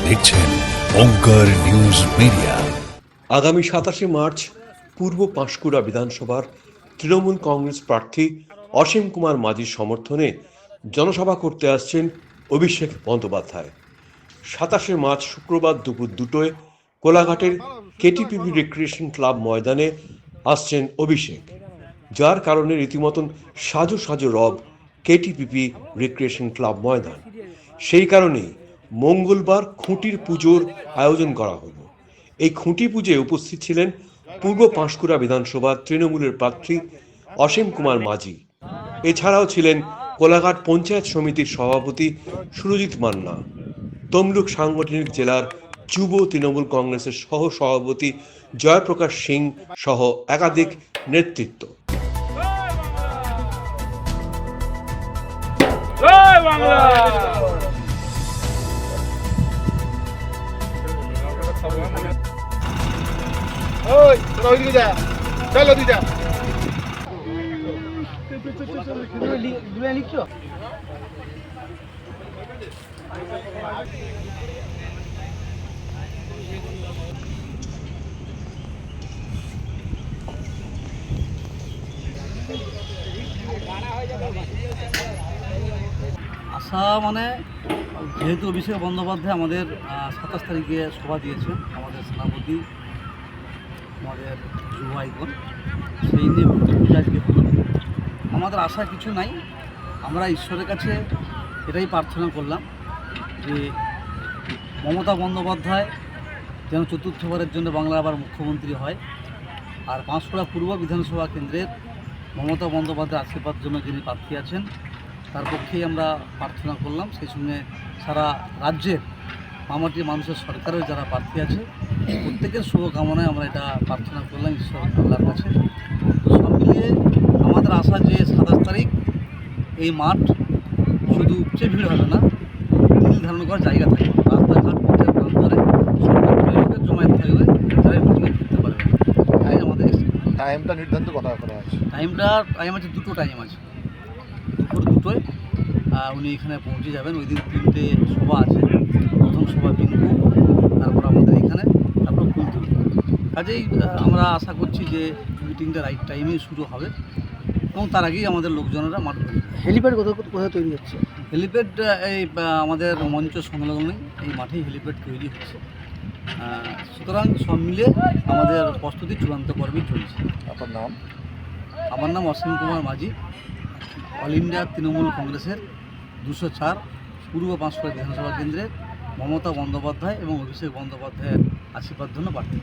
দেখছেন ওঙ্কার news media. আগামী 27শে March পূর্ব পাঁশকুড়া বিধানসভার তৃণমূল কংগ্রেস প্রার্থী অসীম কুমার মাঝির সমর্থনে জনসভা করতে আসছেন অভিষেক বন্দ্যোপাধ্যায়। 27শে মার্চ শুক্রবার দুপুর 2টায় কোলাঘাটের কেটিপিপি রিক্রিয়েশন ক্লাব ময়দানে আসছেন অভিষেক, যার কারণে রীতিমতন সাজো সাজো রব কেটিপিপি রিক্রিয়েশন ক্লাব ময়দান। সেই কারণেই মঙ্গলবার খুঁটির পুজোর আয়োজন করা হলো। এই খুঁটি পুজোয় উপস্থিত ছিলেন পূর্ব পাঁশকুড়া বিধানসভার তৃণমূলের প্রার্থী অসীম কুমার মাঝি। এছাড়াও ছিলেন কোলাঘাট পঞ্চায়েত সমিতির সভাপতি সুরজিৎ মান্না, তমলুক সাংগঠনিক জেলার যুব তৃণমূল কংগ্রেসের সহ সভাপতি জয়প্রকাশ সিং সহ একাধিক নেতৃত্ব। আশা মানে যেহেতু অভিষেক বন্দ্যোপাধ্যায় আমাদের 27 তারিখে সভা দিয়েছেন, আমাদের সেনাপতি, আমাদের যুব আইকন, সেই নিয়ে পুজো আজকে হলো। আমাদের আশা কিছু নাই, আমরা ঈশ্বরের কাছে এটাই প্রার্থনা করলাম যে মমতা বন্দ্যোপাধ্যায় যেন চতুর্থবারের জন্য বাংলা আবার মুখ্যমন্ত্রী হয়, আর পাঁশকুড়া পূর্ব বিধানসভা কেন্দ্রের মমতা বন্দ্যোপাধ্যায় আশীর্বাদ জন্য যিনি প্রার্থী আছেন তার পক্ষেই আমরা প্রার্থনা করলাম। সেই সঙ্গে সারা রাজ্যের মামাটি মানুষের সরকারের যারা প্রার্থী আছে প্রত্যেকের শুভকামনায় আমরা এটা প্রার্থনা করলাম ঈশ্বর আল্লাহর কাছে। তো সব মিলিয়ে আমাদের আশা যে 27 তারিখ এই মাঠ শুধু উপচে ভিড় হবে না, তিল ধারণ করার জায়গা থাকবে, রাস্তাঘাট পথের প্রান্তরে লোকের জমায়েত থাকবে, যারা মিটিংয়ে ফিরতে পারবে। তাই আমাদের টাইমটা নির্ধারিত করা আছে? টাইম আছে, দুটো টাইম আছে। দুপুর 2টোয় উনি এখানে পৌঁছে যাবেন। ওই দিন 3টে সভা আছে, প্রথম সভা বিন্দু, তারপর আমাদের এখানে, তারপর ফুলতুল। কাজেই আমরা আশা করছি যে মিটিংটা রাইট টাইমেই শুরু হবে এবং তার আগেই আমাদের লোকজনেরা মাঠ ধরবে। হেলিপ্যাড কোথায় তৈরি হচ্ছে? হেলিপ্যাড এই আমাদের মঞ্চ সংলগ্ন এই মাঠেই হেলিপ্যাড তৈরি হচ্ছে। সুতরাং সব মিলে আমাদের প্রস্তুতি চূড়ান্ত পর্বে চলছে। আপনার নাম? আমার নাম অসীম কুমার মাঝি, অল ইন্ডিয়া তৃণমূল কংগ্রেসের 204 পূর্ব পাঁশকুড়া বিধানসভা কেন্দ্রের মমতা বন্দ্যোপাধ্যায় এবং অভিষেক বন্দ্যোপাধ্যায়ের আশীর্বাদ ধন্য প্রার্থী।